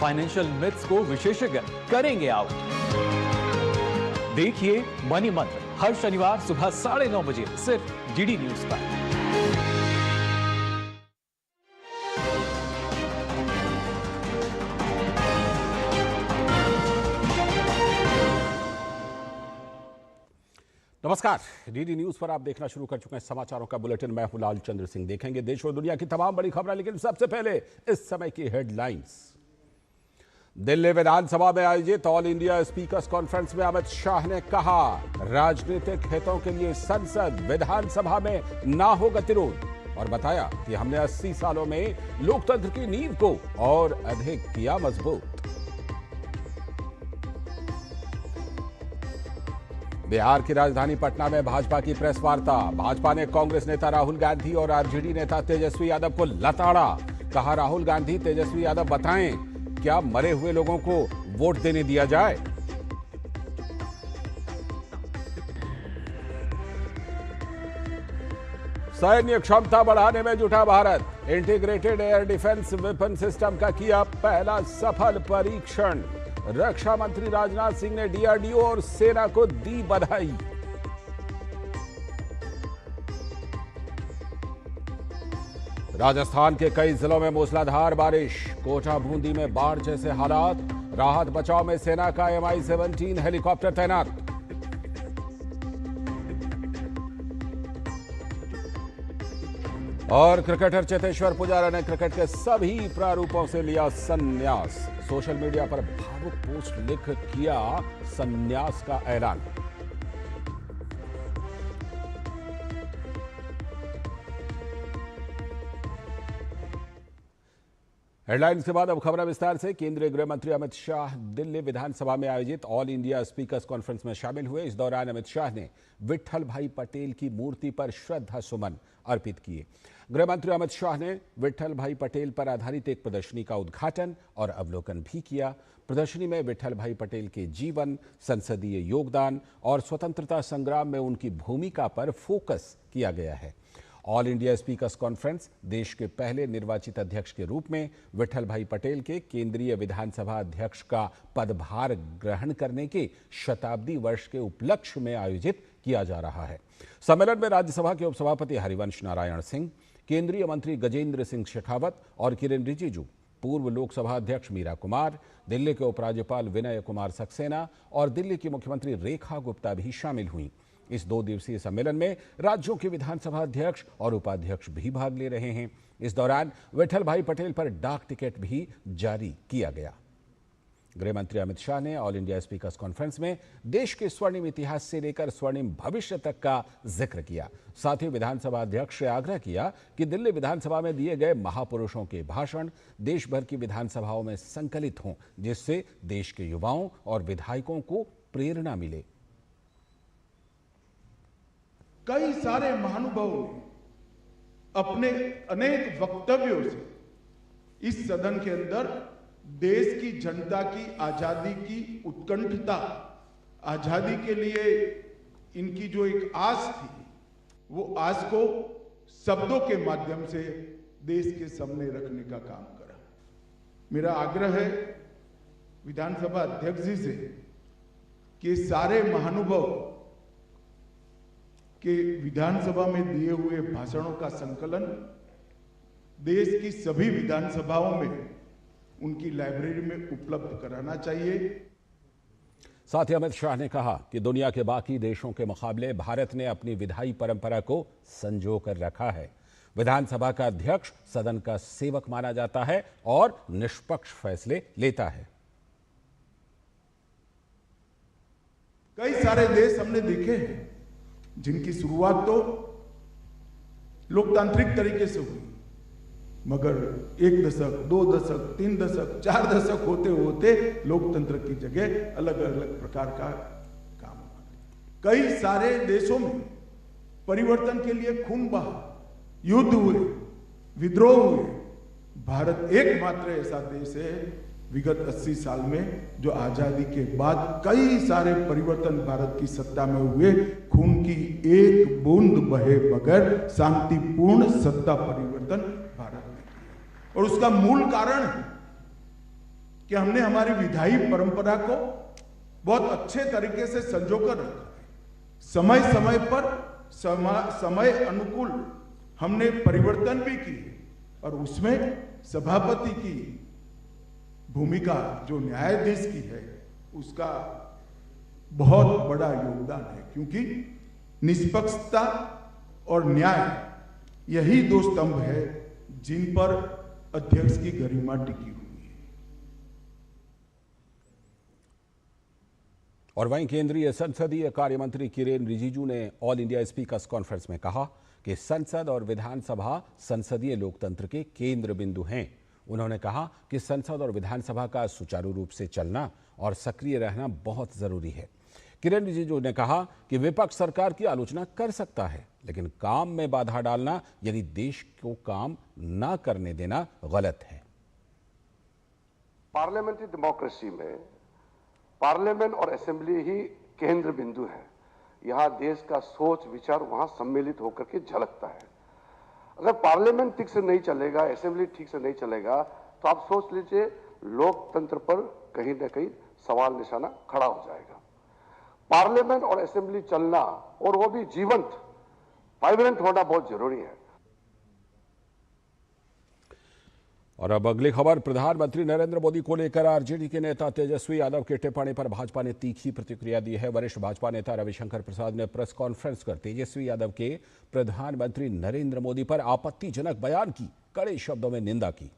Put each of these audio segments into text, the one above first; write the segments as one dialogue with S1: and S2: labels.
S1: Financial myths को विशेषज्ञ करेंगे आउट। देखिए मनी मंत्र हर शनिवार सुबह 9:30 बजे सिर्फ डीडी न्यूज पर।
S2: नमस्कार, डीडी न्यूज पर आप देखना शुरू कर चुके हैं समाचारों का बुलेटिन। मैं हूं लाल चंद्र सिंह। देखेंगे देश और दुनिया की तमाम बड़ी खबरें, लेकिन सबसे पहले इस समय की हेडलाइंस। दिल्ली विधानसभा में आयोजित ऑल इंडिया स्पीकर्स कॉन्फ्रेंस में अमित शाह ने कहा, राजनीतिक हितों के लिए संसद विधानसभा में ना हो गतिरोध, और बताया कि हमने 80 सालों में लोकतंत्र की नींव को और अधिक किया मजबूत। बिहार की राजधानी पटना में भाजपा की प्रेस वार्ता। भाजपा ने कांग्रेस नेता राहुल गांधी और आरजेडी नेता तेजस्वी यादव को लताड़ा। कहा, राहुल गांधी तेजस्वी यादव बताएं, क्या मरे हुए लोगों को वोट देने दिया जाए? सैन्य क्षमता बढ़ाने में जुटा Bharat. Integrated air defence weapon system का किया पहला सफल परीक्षण। रक्षा मंत्री राजनाथ सिंह ने डीआरडीओ और सेना को दी बधाई। राजस्थान के कई जिलों में मूसलाधार बारिश। कोटा बूंदी में बाढ़ जैसे हालात। राहत बचाव में सेना का MI-17 हेलीकॉप्टर तैनात। और क्रिकेटर चेतेश्वर पुजारा ने क्रिकेट के सभी प्रारूपों से लिया संन्यास। सोशल मीडिया पर भावुक पोस्ट लिख किया संन्यास का ऐलान। हेडलाइंस के बाद अब खबरें विस्तार से। केंद्रीय गृह मंत्री अमित शाह दिल्ली विधानसभा में आयोजित ऑल इंडिया स्पीकर्स कॉन्फ्रेंस में शामिल हुए। इस दौरान अमित शाह ने विट्ठल भाई पटेल की मूर्ति पर श्रद्धा सुमन अर्पित किए। गृह मंत्री अमित शाह ने विट्ठल भाई पटेल पर आधारित एक प्रदर्शनी का उद्घाटन और अवलोकन भी किया। प्रदर्शनी में विट्ठल भाई पटेल के जीवन, संसदीय योगदान और स्वतंत्रता संग्राम में उनकी भूमिका पर फोकस किया गया है। ऑल इंडिया स्पीकर्स कॉन्फ्रेंस देश के पहले निर्वाचित अध्यक्ष के रूप में विट्ठल भाई पटेल के केंद्रीय विधानसभा अध्यक्ष का पदभार ग्रहण करने के शताब्दी वर्ष के उपलक्ष्य में आयोजित किया जा रहा है। सम्मेलन में राज्यसभा के उपसभापति हरिवंश नारायण सिंह, केंद्रीय मंत्री गजेंद्र सिंह शेखावत और किरेन रिजिजू, पूर्व लोकसभा अध्यक्ष मीरा कुमार, दिल्ली के उपराज्यपाल विनय कुमार सक्सेना और दिल्ली की मुख्यमंत्री रेखा गुप्ता भी शामिल हुई। इस 2 दिवसीय सम्मेलन में राज्यों के विधानसभा अध्यक्ष और उपाध्यक्ष भी भाग ले रहे हैं। इस दौरान विट्ठल भाई पटेल पर डाक टिकट भी जारी किया गया। गृह मंत्री अमित शाह ने ऑल इंडिया स्पीकर्स कॉन्फ्रेंस में देश के स्वर्णिम इतिहास से लेकर स्वर्णिम भविष्य तक का जिक्र किया। साथ ही विधानसभा अध्यक्ष से आग्रह किया कि दिल्ली विधानसभा में दिए गए महापुरुषों के भाषण देश भर की विधानसभाओं में संकलित हों, जिससे देश के युवाओं और विधायकों को प्रेरणा मिले।
S3: कई सारे महानुभावों ने अपने अनेक वक्तव्यों से इस सदन के अंदर देश की जनता की आजादी की उत्कंठता, आजादी के लिए इनकी जो एक आस थी, वो आस को शब्दों के माध्यम से देश के सामने रखने का काम करा। मेरा आग्रह है विधानसभा अध्यक्ष जी से कि सारे महानुभाव के विधानसभा में दिए हुए भाषणों का संकलन देश की सभी विधानसभाओं में उनकी लाइब्रेरी में उपलब्ध कराना चाहिए।
S2: साथ ही अमित शाह ने कहा कि दुनिया के बाकी देशों के मुकाबले भारत ने अपनी विधायी परंपरा को संजो कर रखा है। विधानसभा का अध्यक्ष सदन का सेवक माना जाता है और निष्पक्ष फैसले लेता है।
S3: कई सारे देश हमने देखे हैं जिनकी शुरुआत तो लोकतांत्रिक तरीके से हुई, मगर 1 दशक, 2 दशक, 3 दशक, 4 दशक होते होते लोकतंत्र की जगह अलग अलग प्रकार का काम हुआ। कई सारे देशों में परिवर्तन के लिए खून बहा, युद्ध हुए, विद्रोह हुए। भारत एकमात्र ऐसा देश है विगत 80 साल में जो आजादी के बाद कई सारे परिवर्तन भारत की सत्ता में हुए, खून की एक बूंद बहे बगैर शांतिपूर्ण सत्ता परिवर्तन भारत में किया। और उसका मूल कारण है कि हमने हमारी विधायी परंपरा को बहुत अच्छे तरीके से संजोकर रखा है। समय समय पर समय अनुकूल हमने परिवर्तन भी किए और उसमें सभापति की भूमिका जो न्यायाधीश की है उसका बहुत बड़ा योगदान है, क्योंकि निष्पक्षता और न्याय यही दो स्तंभ है जिन पर अध्यक्ष की गरिमा टिकी हुई है।
S2: और वहीं केंद्रीय संसदीय कार्य मंत्री किरेन रिजिजू ने ऑल इंडिया स्पीकर्स कॉन्फ्रेंस में कहा कि संसद और विधानसभा संसदीय लोकतंत्र के केंद्र बिंदु हैं। उन्होंने कहा कि संसद और विधानसभा का सुचारू रूप से चलना और सक्रिय रहना बहुत जरूरी है। किरेन रिजिजू ने कहा कि विपक्ष सरकार की आलोचना कर सकता है, लेकिन काम में बाधा डालना यानी देश को काम ना करने देना गलत है।
S4: पार्लियामेंट्री डेमोक्रेसी में पार्लियामेंट और असेंबली ही केंद्र बिंदु है। यहां देश का सोच विचार वहां सम्मिलित होकर के झलकता है। अगर पार्लियामेंट ठीक से नहीं चलेगा, असेंबली ठीक से नहीं चलेगा, तो आप सोच लीजिए लोकतंत्र पर कहीं ना कहीं सवाल निशाना खड़ा हो जाएगा। पार्लियामेंट और असेंबली चलना और वो भी जीवंत, वाइब्रेंट होना बहुत जरूरी है।
S2: और अब अगली खबर, प्रधानमंत्री नरेंद्र मोदी को लेकर आरजेडी के नेता तेजस्वी यादव की टिप्पणी पर भाजपा ने तीखी प्रतिक्रिया दी है। वरिष्ठ भाजपा नेता रविशंकर प्रसाद ने प्रेस कॉन्फ्रेंस कर तेजस्वी यादव के प्रधानमंत्री नरेंद्र मोदी पर आपत्तिजनक बयान की कड़े शब्दों में निंदा की।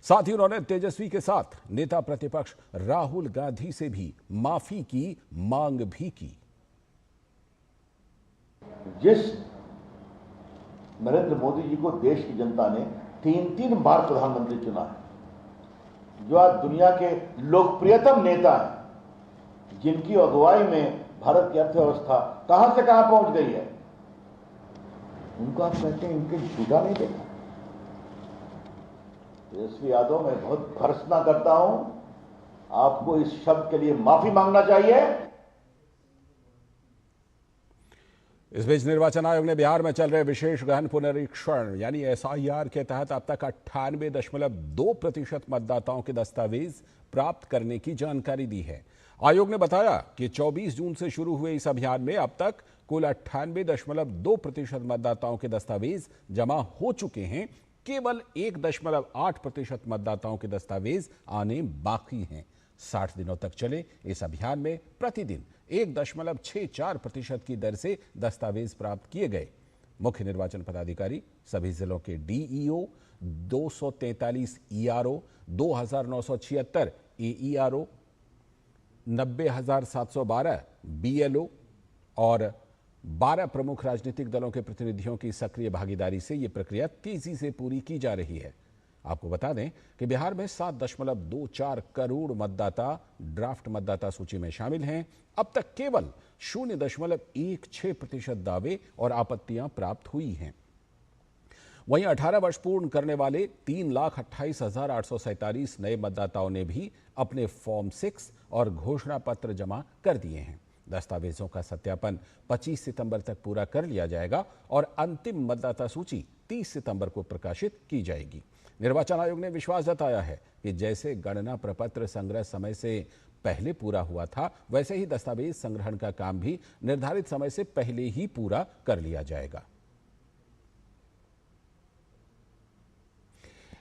S2: साथ ही उन्होंने तेजस्वी के साथ नेता प्रतिपक्ष राहुल गांधी से भी माफी की मांग भी की।
S5: जिस नरेंद्र मोदी जी को देश की जनता ने 3 बार प्रधानमंत्री चुना है, जो आज दुनिया के लोकप्रियतम नेता हैं, जिनकी अगुवाई में भारत की अर्थव्यवस्था कहां से कहां पहुंच गई है, उनको आप कहते हैं इनके झूठा नहीं देखा। तेजस्वी यादव, मैं बहुत भर्त्सना करता हूं, आपको इस शब्द के लिए माफी मांगना चाहिए।
S2: इस बीच निर्वाचन आयोग ने बिहार में चल रहे विशेष गहन पुनरीक्षण यानी एसआईआर के तहत अब तक 98.2% मतदाताओं के दस्तावेज प्राप्त करने की जानकारी दी है। आयोग ने बताया कि 24 जून से शुरू हुए इस अभियान में अब तक कुल 98.2% मतदाताओं के दस्तावेज जमा हो चुके हैं। केवल 1.8% मतदाताओं के दस्तावेज आने बाकी हैं। 60 दिनों तक चले इस अभियान में प्रतिदिन 1.64% की दर से दस्तावेज प्राप्त किए गए। मुख्य निर्वाचन पदाधिकारी सभी जिलों के डीईओ, 243 ईआरओ, 2976 एईआरओ, 90,712 बीएलओ और 12 प्रमुख राजनीतिक दलों के प्रतिनिधियों की सक्रिय भागीदारी से यह प्रक्रिया तेजी से पूरी की जा रही है। आपको बता दें कि बिहार में 7.24 करोड़ मतदाता ड्राफ्ट मतदाता सूची में शामिल हैं। अब तक केवल 0.16% दावे और आपत्तियां प्राप्त हुई हैं। वहीं 18 वर्ष पूर्ण करने वाले 3,28,847 नए मतदाताओं ने भी अपने फॉर्म 6 और घोषणा पत्र जमा कर दिए हैं। दस्तावेजों का सत्यापन 25 सितंबर तक पूरा कर लिया जाएगा और अंतिम मतदाता सूची 30 सितंबर को प्रकाशित की जाएगी। निर्वाचन आयोग ने विश्वास जताया है कि जैसे गणना प्रपत्र संग्रह समय से पहले पूरा हुआ था, वैसे ही दस्तावेज संग्रहण का काम भी निर्धारित समय से पहले ही पूरा कर लिया जाएगा।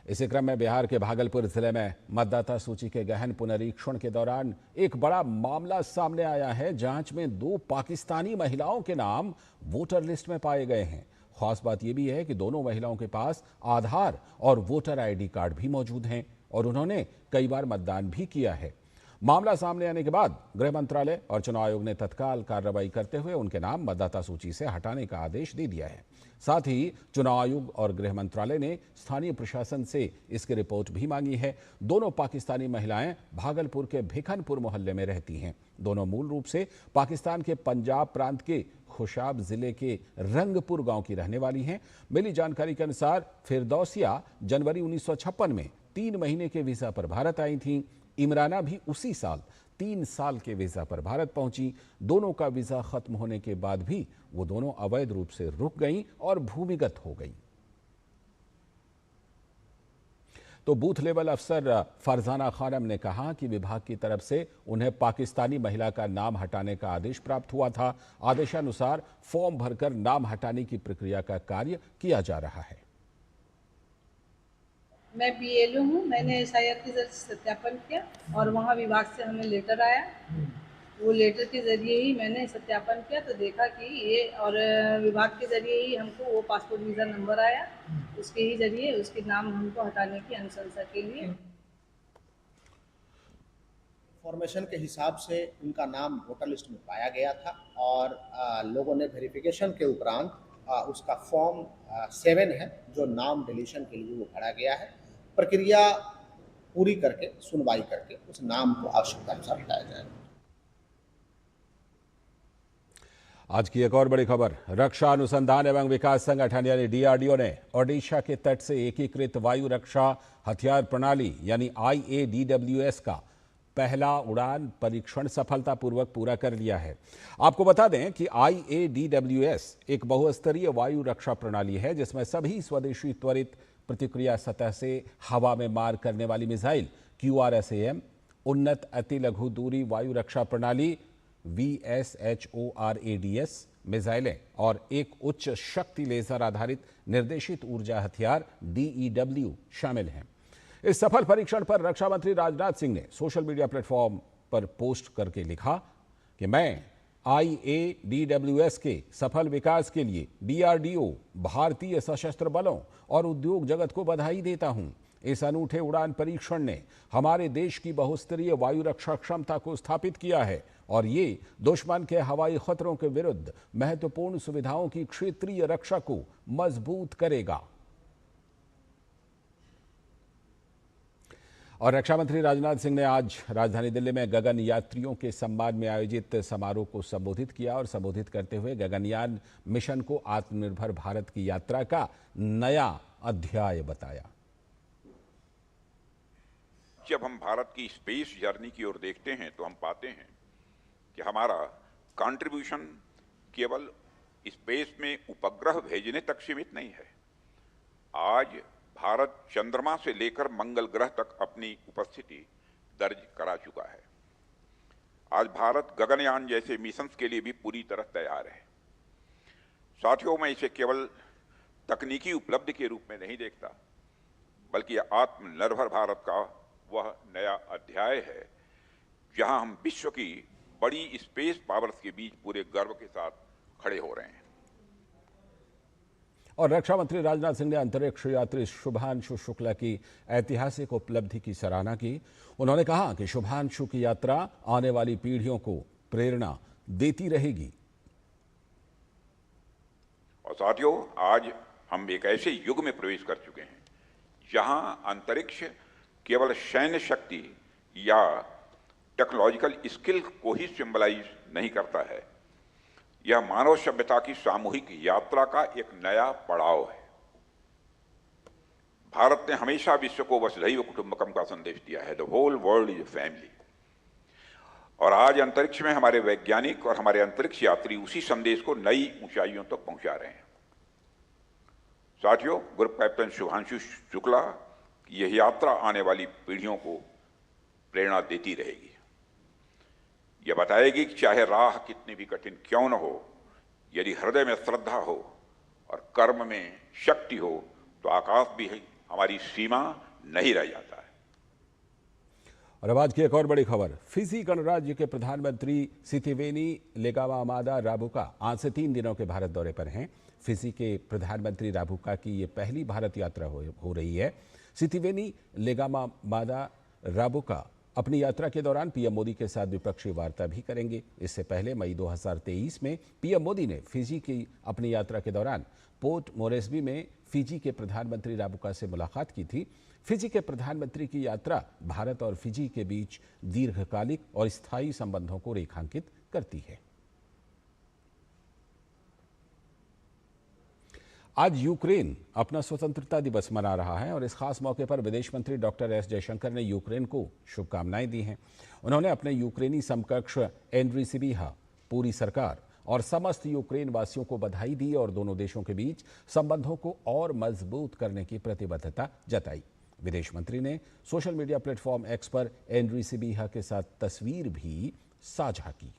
S2: इसी क्रम में बिहार के भागलपुर जिले में मतदाता सूची के गहन पुनरीक्षण के दौरान एक बड़ा मामला सामने आया है। जांच में 2 पाकिस्तानी महिलाओं के नाम वोटर लिस्ट में पाए गए हैं। खास बात यह भी है कि दोनों महिलाओं के पास आधार और वोटर आईडी कार्ड भी मौजूद हैं और उन्होंने कई बार मतदान भी किया है। मामला सामने आने के बाद गृह मंत्रालय और चुनाव आयोग ने तत्काल कार्रवाई करते हुए उनके नाम मतदाता सूची से हटाने का आदेश दे दिया है। साथ ही चुनाव आयोग और गृह मंत्रालय ने स्थानीय प्रशासन से इसकी रिपोर्ट भी मांगी है। दोनों पाकिस्तानी महिलाएं भागलपुर के भिखनपुर मोहल्ले में रहती हैं। दोनों मूल रूप से पाकिस्तान के पंजाब प्रांत के खुशाब जिले के रंगपुर गांव की रहने वाली हैं। मिली जानकारी के अनुसार फिरदौसिया जनवरी 1956 में 3 महीने के वीजा पर भारत आई थीं। इमराना भी उसी साल 3 साल के वीजा पर भारत पहुंची। दोनों का वीजा खत्म होने के बाद भी वो दोनों अवैध रूप से रुक गईं और भूमिगत हो गईं। तो बूथ लेवल अफसर फरजाना खानम ने कहा कि विभाग की तरफ से उन्हें पाकिस्तानी महिला का नाम हटाने का आदेश प्राप्त हुआ था। आदेशानुसार फॉर्म भरकर नाम हटाने की प्रक्रिया का कार्य किया जा रहा है।
S6: मैं बीएलओ हूँ। मैंने एसआईआर के जरिए सत्यापन किया और वहाँ विभाग से हमें लेटर आया। वो लेटर के जरिए ही मैंने सत्यापन किया तो देखा कि ये, और विभाग के जरिए ही हमको वो पासपोर्ट वीज़ा नंबर आया, उसके ही जरिए उसके नाम हमको हटाने की अनुशंसा के लिए।
S7: फॉर्मेशन के हिसाब से उनका नाम वोटर लिस्ट में पाया गया था और लोगों ने वेरिफिकेशन के उपरांत उसका फॉर्म 7 है जो नाम डिलीशन के लिए वो भरा गया है। प्रक्रिया पूरी करके सुनवाई करके उस नाम को आवश्यकता अनुसार हटाया जाएगा।
S2: आज की एक और बड़ी खबर, रक्षा अनुसंधान एवं विकास संगठन यानी डीआरडीओ ने ओडिशा के तट से एकीकृत वायु रक्षा हथियार प्रणाली यानी IADWS का पहला उड़ान परीक्षण सफलतापूर्वक पूरा कर लिया है। आपको बता दें कि IADWS एक बहुस्तरीय वायु रक्षा प्रणाली है जिसमें सभी स्वदेशी त्वरित प्रतिक्रिया सतह से हवा में मार करने वाली मिसाइल QRSAM, उन्नत अति लघु दूरी वायु रक्षा प्रणाली VSHORADS मिसाइलें और एक उच्च शक्ति लेजर आधारित निर्देशित ऊर्जा हथियार DEW शामिल हैं। इस सफल परीक्षण पर रक्षा मंत्री राजनाथ सिंह ने सोशल मीडिया प्लेटफॉर्म पर पोस्ट करके लिखा कि मैं IADWS के सफल विकास के लिए DRDO, भारतीय सशस्त्र बलों और उद्योग जगत को बधाई देता हूं। इस अनूठे उड़ान परीक्षण ने हमारे देश की बहुस्तरीय वायु रक्षा क्षमता को स्थापित किया है और ये दुश्मन के हवाई खतरों के विरुद्ध महत्वपूर्ण सुविधाओं की क्षेत्रीय रक्षा को मजबूत करेगा। और रक्षा मंत्री राजनाथ सिंह ने आज राजधानी दिल्ली में गगन यात्रियों के सम्मान में आयोजित समारोह को संबोधित किया और संबोधित करते हुए गगनयान मिशन को आत्मनिर्भर भारत की यात्रा का नया अध्याय बताया।
S8: जब हम भारत की स्पेस जर्नी की ओर देखते हैं तो हम पाते हैं कि हमारा कंट्रीब्यूशन केवल स्पेस में उपग्रह भेजने तक सीमित नहीं है। आज भारत चंद्रमा से लेकर मंगल ग्रह तक अपनी उपस्थिति दर्ज करा चुका है। आज भारत गगनयान जैसे मिशंस के लिए भी पूरी तरह तैयार है। साथियों, मैं इसे केवल तकनीकी उपलब्धि के रूप में नहीं देखता, बल्कि आत्मनिर्भर भारत का वह नया अध्याय है जहां हम विश्व की बड़ी स्पेस पावर्स के बीच पूरे गर्व के साथ खड़े हो रहे हैं।
S2: और रक्षा मंत्री राजनाथ सिंह ने अंतरिक्ष यात्री शुभांशु शुक्ला की ऐतिहासिक उपलब्धि की सराहना की। उन्होंने कहा कि शुभांशु की यात्रा आने वाली पीढ़ियों को प्रेरणा देती रहेगी।
S8: और साथियों, आज हम एक ऐसे युग में प्रवेश कर चुके हैं जहां अंतरिक्ष केवल सैन्य शक्ति या टेक्नोलॉजिकल स्किल को ही सिंबलाइज नहीं करता है, यह मानव सभ्यता की सामूहिक यात्रा का एक नया पड़ाव है। भारत ने हमेशा विश्व को वसुधैव कुटुंबकम का संदेश दिया है, the whole world is a family. और आज अंतरिक्ष में हमारे वैज्ञानिक और हमारे अंतरिक्ष यात्री उसी संदेश को नई ऊंचाइयों तक पहुंचा रहे हैं। साथियों, ग्रुप कैप्टन शुभांशु शुक्ला की यह यात्रा आने वाली पीढ़ियों को प्रेरणा देती रहेगी। यह बताएगी कि चाहे राह कितनी भी कठिन क्यों न हो, यदि हृदय में श्रद्धा हो और कर्म में शक्ति हो तो आकाश भी हमारी सीमा नहीं रह जाता है।
S2: और अब आज की एक और बड़ी खबर, फिजी गणराज्य के प्रधानमंत्री सिथिवेनी लेगामादा राबुका आज से 3 दिनों के भारत दौरे पर हैं। फिजी के प्रधानमंत्री राबुका की ये पहली भारत यात्रा हो रही है। सिथिवेनी लेगामादा राबुका अपनी यात्रा के दौरान पीएम मोदी के साथ द्विपक्षीय वार्ता भी करेंगे। इससे पहले मई 2023 में पीएम मोदी ने फिजी की अपनी यात्रा के दौरान पोर्ट मोरेस्बी में फिजी के प्रधानमंत्री राबुका से मुलाकात की थी। फिजी के प्रधानमंत्री की यात्रा भारत और फिजी के बीच दीर्घकालिक और स्थायी संबंधों को रेखांकित करती है। आज यूक्रेन अपना स्वतंत्रता दिवस मना रहा है और इस खास मौके पर विदेश मंत्री डॉक्टर एस जयशंकर ने यूक्रेन को शुभकामनाएं दी हैं। उन्होंने अपने यूक्रेनी समकक्ष एंड्री सिबिहा, पूरी सरकार और समस्त यूक्रेन वासियों को बधाई दी और दोनों देशों के बीच संबंधों को और मजबूत करने की प्रतिबद्धता जताई। विदेश मंत्री ने सोशल मीडिया प्लेटफॉर्म एक्स पर एनरी सिबिहा के साथ तस्वीर भी साझा की।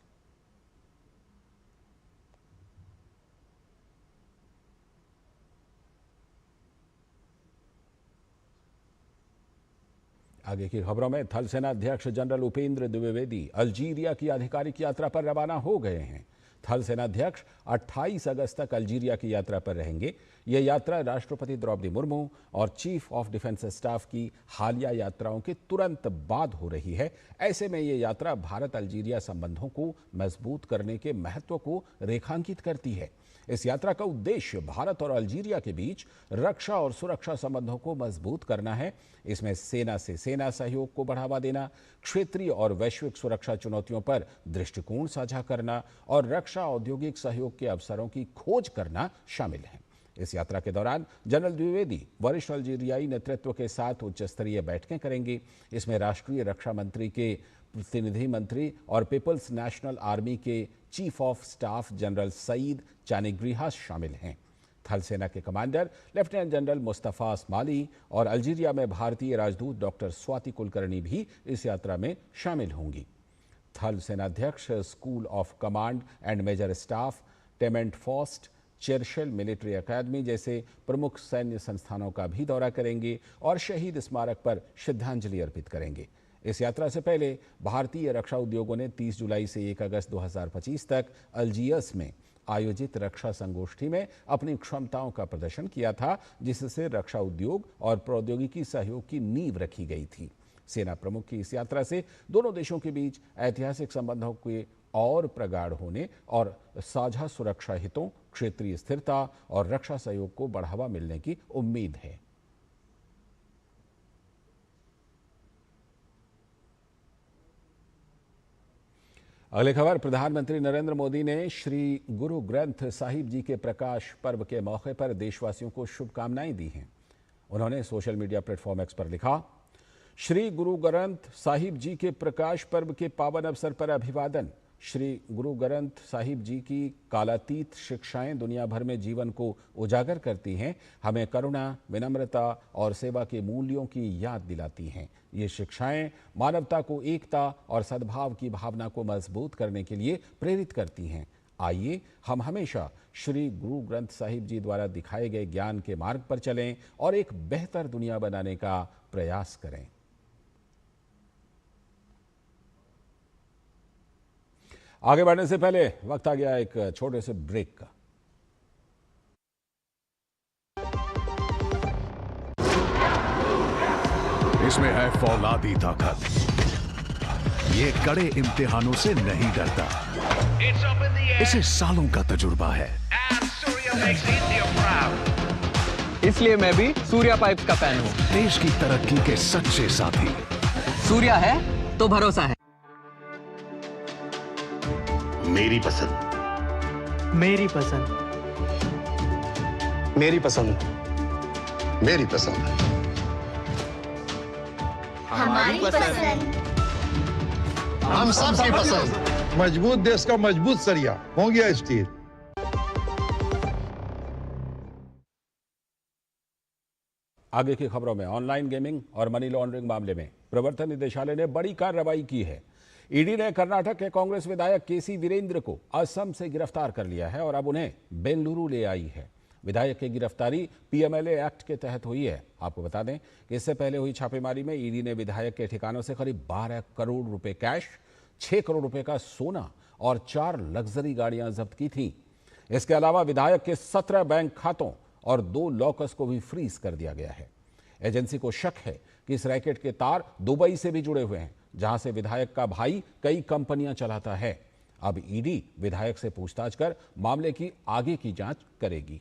S2: आगे की खबरों में थल सेना अध्यक्ष जनरल उपेंद्र द्विवेदी अल्जीरिया की आधिकारिक यात्रा पर रवाना हो गए हैं। थल सेनाध्यक्ष 28 अगस्त तक अल्जीरिया की यात्रा पर रहेंगे। यह यात्रा राष्ट्रपति द्रौपदी मुर्मू और चीफ ऑफ डिफेंस स्टाफ की हालिया यात्राओं के तुरंत बाद हो रही है। ऐसे में यह यात्रा भारत अल्जीरिया संबंधों को मजबूत करने के महत्व को रेखांकित करती है। इस यात्रा का उद्देश्य भारत और अल्जीरिया के बीच रक्षा और सुरक्षा संबंधों को मजबूत करना है। इसमें सेना से सेना सहयोग को बढ़ावा देना, क्षेत्रीय और वैश्विक सुरक्षा चुनौतियों पर दृष्टिकोण साझा करना और रक्षा औद्योगिक सहयोग के अवसरों की खोज करना शामिल है। इस यात्रा के दौरान जनरल द्विवेदी वरिष्ठ अल्जीरियाई नेतृत्व के साथ उच्च स्तरीय बैठकें करेंगे। इसमें राष्ट्रीय रक्षा मंत्री के प्रतिनिधि मंत्री और पीपल्स नेशनल आर्मी के chief of staff general Said Chanegriha शामिल हैं। थल सेना के commander lieutenant general Mustafa Smaili और अल्जीरिया में भारतीय राजदूत डॉक्टर स्वाति कुलकर्णी भी इस यात्रा में शामिल होंगी। थल सेनाध्यक्ष school of command and major staff, टेमेंट फॉस्ट, चर्चिल मिलिट्री अकादमी जैसे प्रमुख सैन्य संस्थानों का भी दौरा करेंगे और शहीद स्मारक पर श्रद्धांजलि अर्पित करेंगे। इस यात्रा से पहले भारतीय रक्षा उद्योगों ने 30 जुलाई से 1 अगस्त 2025 तक अल्जियर्स में आयोजित रक्षा संगोष्ठी में अपनी क्षमताओं का प्रदर्शन किया था, जिससे रक्षा उद्योग और प्रौद्योगिकी सहयोग की नींव रखी गई थी। सेना प्रमुख की इस यात्रा से दोनों देशों के बीच ऐतिहासिक संबंधों के और प्रगाढ़ होने और साझा सुरक्षा हितों, क्षेत्रीय स्थिरता और रक्षा सहयोग को बढ़ावा मिलने की उम्मीद है। अगली खबर, प्रधानमंत्री नरेंद्र मोदी ने श्री गुरु ग्रंथ साहिब जी के प्रकाश पर्व के मौके पर देशवासियों को शुभकामनाएं दी हैं। उन्होंने सोशल मीडिया प्लेटफॉर्म एक्स पर लिखा, श्री गुरु ग्रंथ साहिब जी के प्रकाश पर्व के पावन अवसर पर अभिवादन। श्री गुरु ग्रंथ साहिब जी की कालातीत शिक्षाएं दुनिया भर में जीवन को उजागर करती हैं, हमें करुणा, विनम्रता और सेवा के मूल्यों की याद दिलाती हैं। ये शिक्षाएं मानवता को एकता और सद्भाव की भावना को मजबूत करने के लिए प्रेरित करती हैं। आइए हम हमेशा श्री गुरु ग्रंथ साहिब जी द्वारा दिखाए गए ज्ञान के मार्ग पर चलें और एक बेहतर दुनिया बनाने का प्रयास करें। आगे बढ़ने से पहले वक्त आ गया एक छोटे से ब्रेक का।
S9: इसमें है फौलादी ताकत, ये कड़े इम्तिहानों से नहीं डरता, इसे सालों का तजुर्बा है।
S10: इसलिए मैं भी सूर्या पाइप्स का फैन हूँ।
S9: देश की तरक्की के सच्चे साथी।
S10: सूर्या है तो भरोसा है।
S11: मेरी पसंद,
S10: मेरी पसंद,
S11: मेरी पसंद, मेरी पसंद,
S12: हमारी पसंद,
S11: हम सबकी पसंद।
S3: मजबूत देश का मजबूत सरिया हो गया स्टील।
S2: आगे की खबरों में, ऑनलाइन गेमिंग और मनी लॉन्ड्रिंग मामले में प्रवर्तन निदेशालय ने बड़ी कार्रवाई की है। ईडी ने कर्नाटक के कांग्रेस विधायक केसी वीरेंद्र को असम से गिरफ्तार कर लिया है और अब उन्हें बेंगलुरु ले आई है। विधायक की गिरफ्तारी पीएमएलए एक्ट के तहत हुई है। आपको बता दें कि इससे पहले हुई छापेमारी में ईडी ने विधायक के ठिकानों से करीब 12 करोड़ रुपए कैश, 6 करोड़ रुपए का सोना और 4 लग्जरी गाड़ियां जब्त की थी। इसके अलावा विधायक के 17 बैंक खातों और 2 लॉकर्स को भी फ्रीज कर दिया गया है। एजेंसी को शक है कि इस रैकेट के तार दुबई से भी जुड़े हुए हैं, जहां से विधायक का भाई कई कंपनियां चलाता है। अब ईडी विधायक से पूछताछ कर मामले की आगे की जांच करेगी।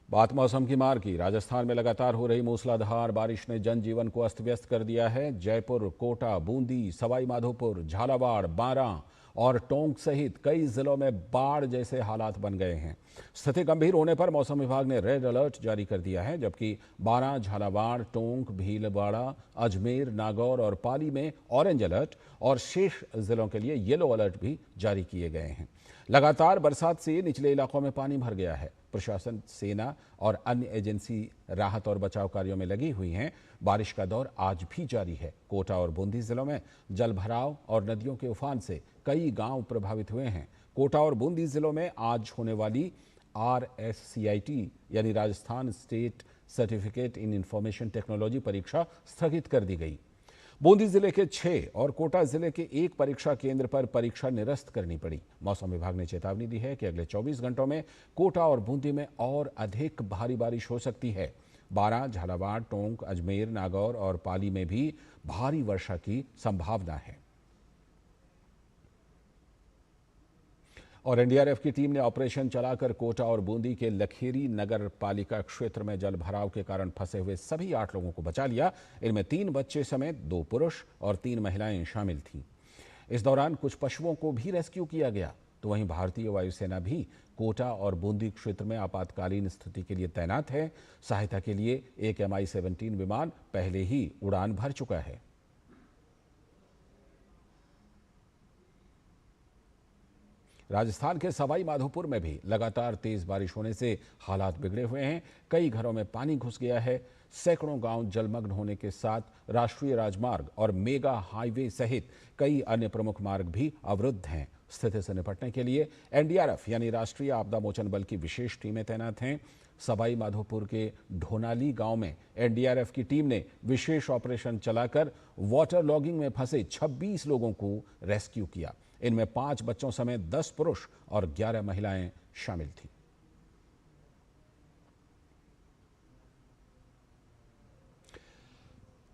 S2: बात मौसम की मार की। राजस्थान में लगातार हो रही मूसलाधार बारिश ने जनजीवन को अस्त व्यस्त कर दिया है। जयपुर, कोटा, बूंदी, सवाई माधोपुर, झालावाड़, बारां और टोंक सहित कई जिलों में बाढ़ जैसे हालात बन गए हैं। स्थिति गंभीर होने पर मौसम विभाग ने रेड अलर्ट जारी कर दिया है, जबकि बारां, झालावाड़, टोंक, भीलवाड़ा, अजमेर, नागौर और पाली में ऑरेंज अलर्ट और शेष जिलों के लिए येलो अलर्ट भी जारी किए गए हैं। लगातार बरसात से निचले इलाकों में पानी भर गया है। प्रशासन, सेना और अन्य एजेंसी राहत और बचाव कार्यों में लगी हुई हैं। बारिश का दौर आज भी जारी है। कोटा और बूंदी जिलों में जलभराव और नदियों के उफान से कई गांव प्रभावित हुए हैं। कोटा और बूंदी जिलों में आज होने वाली RSCIT यानी Rajasthan state certificate in information technology परीक्षा स्थगित कर दी गई। बूंदी जिले के 6 और कोटा जिले के 1 परीक्षा केंद्र पर परीक्षा निरस्त करनी पड़ी। मौसम विभाग ने चेतावनी दी है कि अगले 24 घंटों में कोटा और बूंदी में और अधिक भारी बारिश हो सकती है। बारां, झालावाड़, टोंक, अजमेर, नागौर और पाली में भी भारी वर्षा की संभावना है। और एनडीआरएफ की टीम ने ऑपरेशन चलाकर कोटा और बूंदी के लखेरी नगर पालिका क्षेत्र में जल भराव के कारण फंसे हुए सभी 8 लोगों को बचा लिया। इनमें 3 बच्चे समेत 2 पुरुष और 3 महिलाएं शामिल थीं। इस दौरान कुछ पशुओं को भी रेस्क्यू किया गया। तो वहीं भारतीय वायुसेना भी कोटा और बूंदी क्षेत्र में आपातकालीन स्थिति के लिए तैनात है। सहायता के लिए एक Mi-17 विमान पहले ही उड़ान भर चुका है। राजस्थान के सवाई माधोपुर में भी लगातार तेज बारिश होने से हालात बिगड़े हुए हैं। कई घरों में पानी घुस गया है। सैकड़ों गांव जलमग्न होने के साथ राष्ट्रीय राजमार्ग और मेगा हाईवे सहित कई अन्य प्रमुख मार्ग भी अवरुद्ध हैं। स्थिति से निपटने के लिए एनडीआरएफ यानी राष्ट्रीय आपदा मोचन बल की विशेष टीमें तैनात हैं। सवाई माधोपुर के ढोनाली गांव में एनडीआरएफ की टीम ने विशेष ऑपरेशन चलाकर वाटर लॉगिंग में फंसे 26 लोगों को रेस्क्यू किया। इनमें 5 बच्चों समेत 10 पुरुष और 11 महिलाएं शामिल थीं।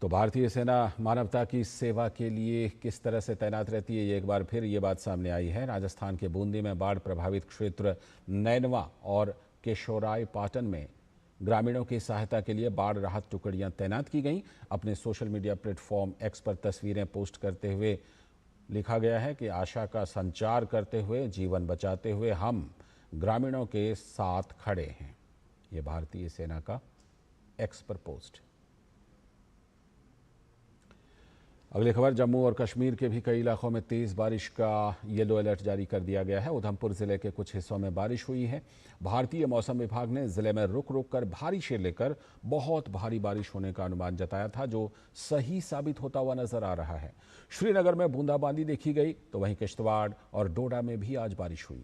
S2: तो भारतीय सेना मानवता की सेवा के लिए किस तरह से तैनात रहती है, ये एक बार फिर ये बात सामने आई है। राजस्थान के बूंदी में बाढ़ प्रभावित क्षेत्र नैनवा और केशोराय पाटन में ग्रामीणों की सहायता के लिए बाढ़ राहत टुकड़ियां तैनात की गईं। अपने सोशल मीडिया प्लेटफॉर्म एक्स पर तस्वीरें पोस्ट करते हुए लिखा गया है कि आशा का संचार करते हुए, जीवन बचाते हुए हम ग्रामीणों के साथ खड़े हैं। ये भारतीय सेना का एक्स पर पोस्ट। अगली खबर, जम्मू और कश्मीर के भी कई इलाकों में तेज बारिश का येलो अलर्ट जारी कर दिया गया है। उधमपुर जिले के कुछ हिस्सों में बारिश हुई है। भारतीय मौसम विभाग ने जिले में रुक रुक कर भारी से लेकर बहुत भारी बारिश होने का अनुमान जताया था, जो सही साबित होता हुआ नजर आ रहा है। श्रीनगर में बूंदाबांदी देखी गई, तो वहीं किश्तवाड़ और डोडा में भी आज बारिश हुई।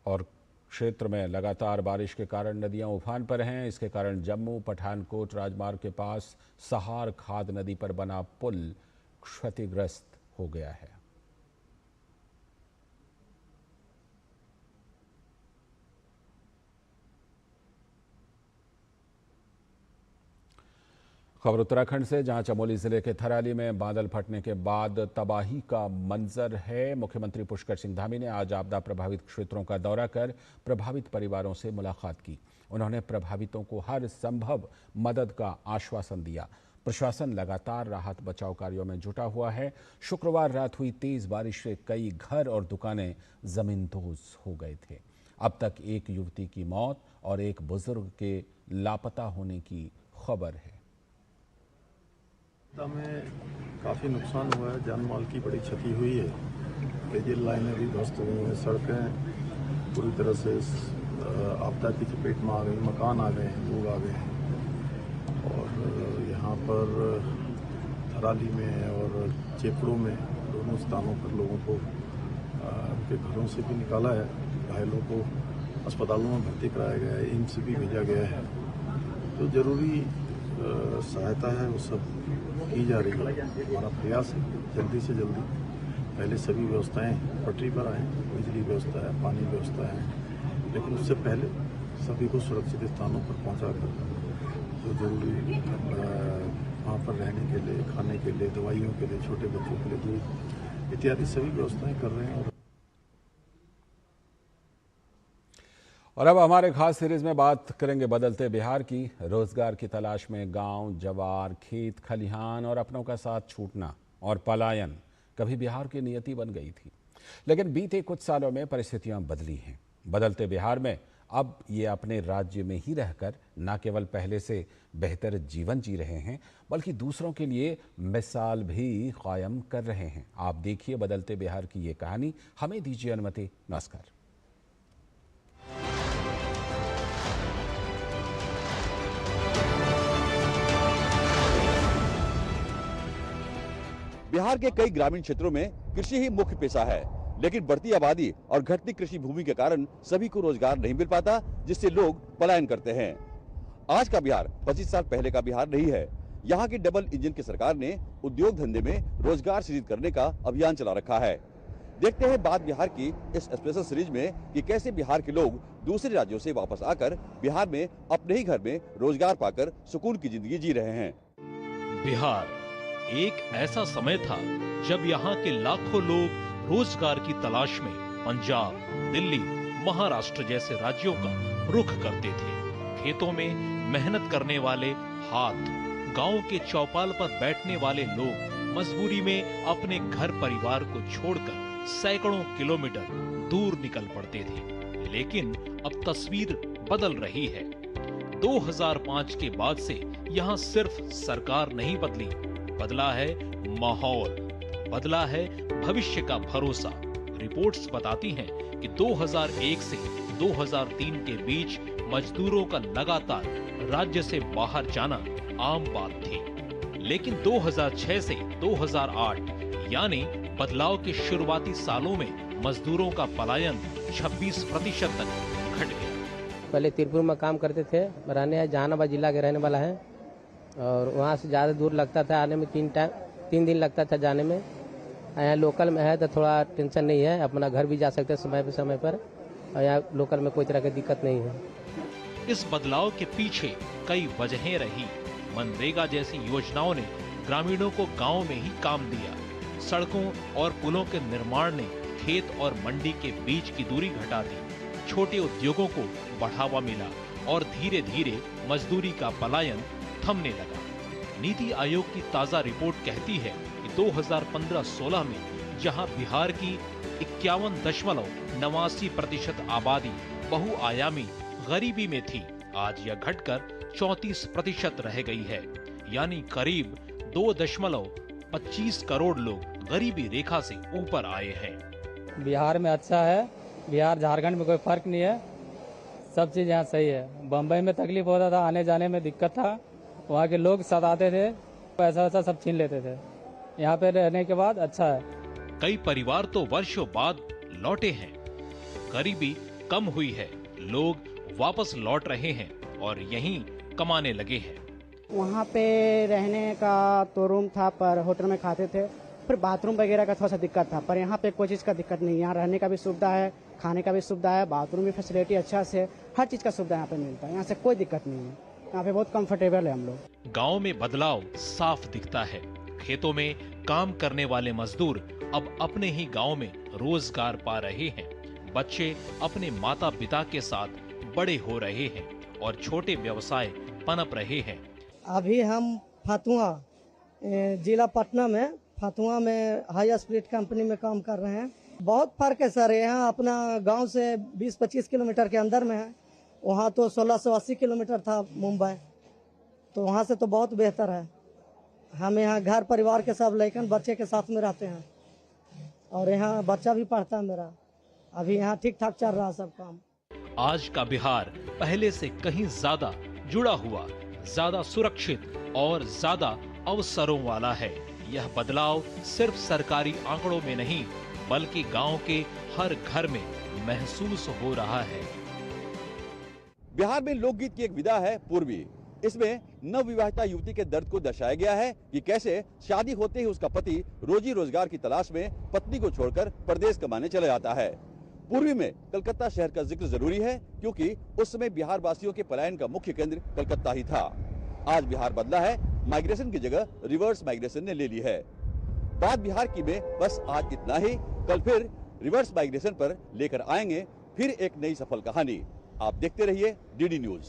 S2: और क्षेत्र में लगातार बारिश के कारण नदियां उफान पर हैं। इसके कारण जम्मू पठानकोट राजमार्ग के पास सहार खाद नदी पर बना पुल क्षतिग्रस्त हो गया है। खबर उत्तराखंड से, जहां चमोली जिले के थराली में बादल फटने के बाद तबाही का मंजर है। मुख्यमंत्री पुष्कर सिंह धामी ने आज आपदा प्रभावित क्षेत्रों का दौरा कर प्रभावित परिवारों से मुलाकात की। उन्होंने प्रभावितों को हर संभव मदद का आश्वासन दिया। प्रशासन लगातार राहत बचाव कार्यों में जुटा हुआ है। शुक्रवार रात हुई तेज बारिश से कई घर और दुकानें जमींदोज हो गए थे। अब तक एक युवती की मौत और एक बुजुर्ग के लापता होने की खबर है।
S13: में काफ़ी नुकसान हुआ है, जान माल की बड़ी क्षति हुई है। रेल लाइनें भी ध्वस्त हुई हैं, सड़कें पूरी तरह से आपदा की चपेट में आ गई, मकान आ गए हैं, लोग आ गए हैं। और यहाँ पर थराली में और चेपड़ों में दोनों स्थानों पर लोगों को उनके घरों से भी निकाला है। घायलों को अस्पतालों में भर्ती कराया गया है, एम्स भी भेजा गया है। तो जरूरी सहायता है वो सब की जा रही है। हमारा प्रयास है जल्दी से जल्दी पहले सभी व्यवस्थाएं पटरी पर आएँ, बिजली व्यवस्था है, पानी व्यवस्था है, लेकिन उससे पहले सभी को सुरक्षित स्थानों पर पहुंचाकर जो जरूरी वहाँ पर रहने के लिए, खाने के लिए, दवाइयों के लिए, छोटे बच्चों के लिए दूध इत्यादि सभी व्यवस्थाएं कर रहे हैं।
S2: और अब हमारे खास सीरीज में बात करेंगे बदलते बिहार की। रोजगार की तलाश में गांव, जवार, खेत खलिहान और अपनों का साथ छूटना और पलायन कभी बिहार की नियति बन गई थी, लेकिन बीते कुछ सालों में परिस्थितियां बदली हैं। बदलते बिहार में अब ये अपने राज्य में ही रहकर न केवल पहले से बेहतर जीवन जी रहे हैं बल्कि दूसरों के लिए मिसाल भी कायम कर रहे हैं। आप देखिए बदलते बिहार की ये कहानी। हमें दीजिए अनुमति। नमस्कार।
S14: बिहार के कई ग्रामीण क्षेत्रों में कृषि ही मुख्य पेशा है, लेकिन बढ़ती आबादी और घटती कृषि भूमि के कारण सभी को रोजगार नहीं मिल पाता, जिससे लोग पलायन करते हैं। आज का बिहार 25 साल पहले का बिहार नहीं है। यहाँ की डबल इंजन की सरकार ने उद्योग धंधे में रोजगार सृजित करने का अभियान चला रखा है। देखते हैं बात बिहार की इस स्पेशल सीरीज में कि कैसे बिहार के लोग दूसरे राज्यों से वापस आकर बिहार में अपने ही घर में रोजगार पाकर सुकून की जिंदगी जी रहे हैं।
S15: बिहार एक ऐसा समय था जब यहाँ के लाखों लोग रोजगार की तलाश में पंजाब, दिल्ली, महाराष्ट्र जैसे राज्यों का रुख करते थे। खेतों में मेहनत करने वाले हाथ, गांव के चौपाल पर बैठने वाले लोग मजबूरी में अपने घर परिवार को छोड़कर सैकड़ों किलोमीटर दूर निकल पड़ते थे। लेकिन अब तस्वीर बदल रही है। 2005 के बाद से यहाँ सिर्फ सरकार नहीं बदली, बदला है माहौल, बदला है भविष्य का भरोसा। रिपोर्ट्स बताती हैं कि 2001 से 2003 के बीच मजदूरों का लगातार राज्य से बाहर जाना आम बात थी, लेकिन 2006 से 2008 यानी बदलाव के शुरुआती सालों में मजदूरों का पलायन 26% तक घट गया।
S16: पहले तिरपुर में काम करते थे, रहने जहानाबाद जिला के रहने वाला है और वहाँ से ज़्यादा दूर लगता था आने में, 3 दिन लगता था जाने में। यहाँ लोकल में है तो थोड़ा टेंशन नहीं है, अपना घर भी जा सकते हैं समय पर और यहाँ लोकल में कोई तरह की दिक्कत नहीं है।
S15: इस बदलाव के पीछे कई वजहें रही। मनरेगा जैसी योजनाओं ने ग्रामीणों को गांव में ही काम दिया। सड़कों और पुलों के निर्माण ने खेत और मंडी के बीच की दूरी घटा दी। छोटे उद्योगों को बढ़ावा मिला और धीरे धीरे मजदूरी का पलायन थमने लगा। नीति आयोग की ताजा रिपोर्ट कहती है कि 2015-16 में जहां बिहार की 51.89% आबादी बहुआयामी गरीबी में थी, आज यह घटकर 34% रह गई है। यानी करीब 2.25 करोड़ लोग गरीबी रेखा से ऊपर आए हैं।
S17: बिहार में अच्छा है, बिहार झारखंड में कोई फर्क नहीं है, सब चीज यहाँ सही है। बम्बई में तकलीफ होता था, आने जाने में दिक्कत था, वहाँ के लोग सताते थे, पैसा वैसा सब छीन लेते थे। यहाँ पे रहने के बाद अच्छा है।
S15: कई परिवार तो वर्षों बाद लौटे हैं। गरीबी कम हुई है, लोग वापस लौट रहे हैं और यहीं कमाने लगे हैं।
S18: वहाँ पे रहने का तो रूम था पर होटल में खाते थे, फिर बाथरूम वगैरह का थोड़ा सा दिक्कत था, पर यहाँ पे कोई चीज़ का दिक्कत नहीं है। यहाँ रहने का भी सुविधा है, खाने का भी सुविधा है, बाथरूम भी फैसिलिटी अच्छा से, हर चीज़ का सुविधा यहाँ पे मिलता है। यहाँ से कोई दिक्कत नहीं है, यहाँ पे बहुत कंफर्टेबल है हम लोग।
S15: गांव में बदलाव साफ दिखता है। खेतों में काम करने वाले मजदूर अब अपने ही गांव में रोजगार पा रहे हैं। बच्चे अपने माता पिता के साथ बड़े हो रहे हैं और छोटे व्यवसाय पनप रहे हैं।
S18: अभी हम फतुआ जिला पटना में फतुआ में हाई स्पीड कंपनी में काम कर रहे हैं। बहुत फर्क है सर, यहाँ अपना गांव से 20-25 किलोमीटर के अंदर में है, वहाँ तो 1680 किलोमीटर था मुंबई, तो वहाँ से तो बहुत बेहतर है। हम यहाँ घर परिवार के सब लेकिन बच्चे के साथ में रहते हैं और यहाँ बच्चा भी पढ़ता है मेरा। अभी यहाँ ठीक ठाक चल रहा है सब काम।
S15: आज का बिहार पहले से कहीं ज्यादा जुड़ा हुआ, ज्यादा सुरक्षित और ज्यादा अवसरों वाला है। यह बदलाव सिर्फ सरकारी आंकड़ों में नहीं बल्कि गांव के हर घर में महसूस हो रहा है।
S14: बिहार में लोकगीत की एक विधा है पूर्वी। इसमें नवविवाहिता युवती के दर्द को दर्शाया गया है कि कैसे शादी होते ही उसका पति रोजी रोजगार की तलाश में पत्नी को छोड़कर परदेश कमाने चले जाता है। पूर्वी में कलकत्ता शहर का जिक्र जरूरी है क्योंकि उस समय बिहार वासियों के पलायन का मुख्य केंद्र कलकत्ता ही था। आज बिहार बदला है, माइग्रेशन की जगह रिवर्स माइग्रेशन ने ले ली है। बात बिहार की में बस आज इतना ही। कल फिर रिवर्स माइग्रेशन पर लेकर आएंगे फिर एक नई सफल कहानी। आप देखते रहिए डीडी न्यूज।